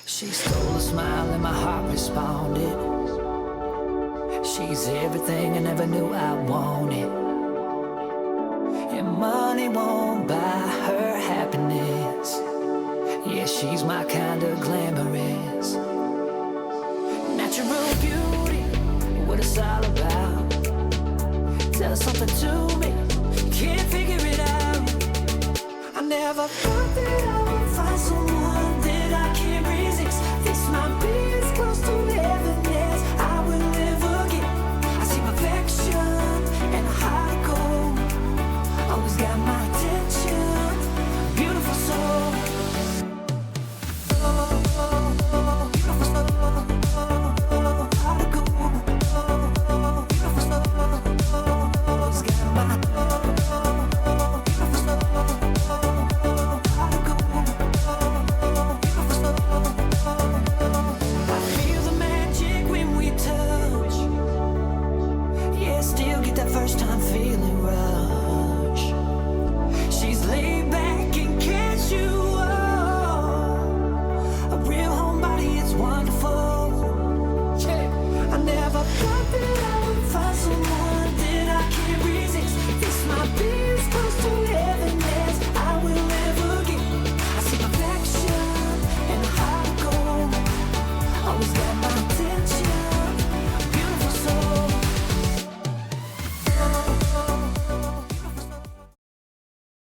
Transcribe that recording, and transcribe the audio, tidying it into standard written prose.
She stole a smile and my heart responded. She's everything I never knew I wanted. And money won't buy her happiness. Yeah, she's my kind of glamorous. Natural beauty, what it's all about. Tell something to me, can't figure it out. I never thought that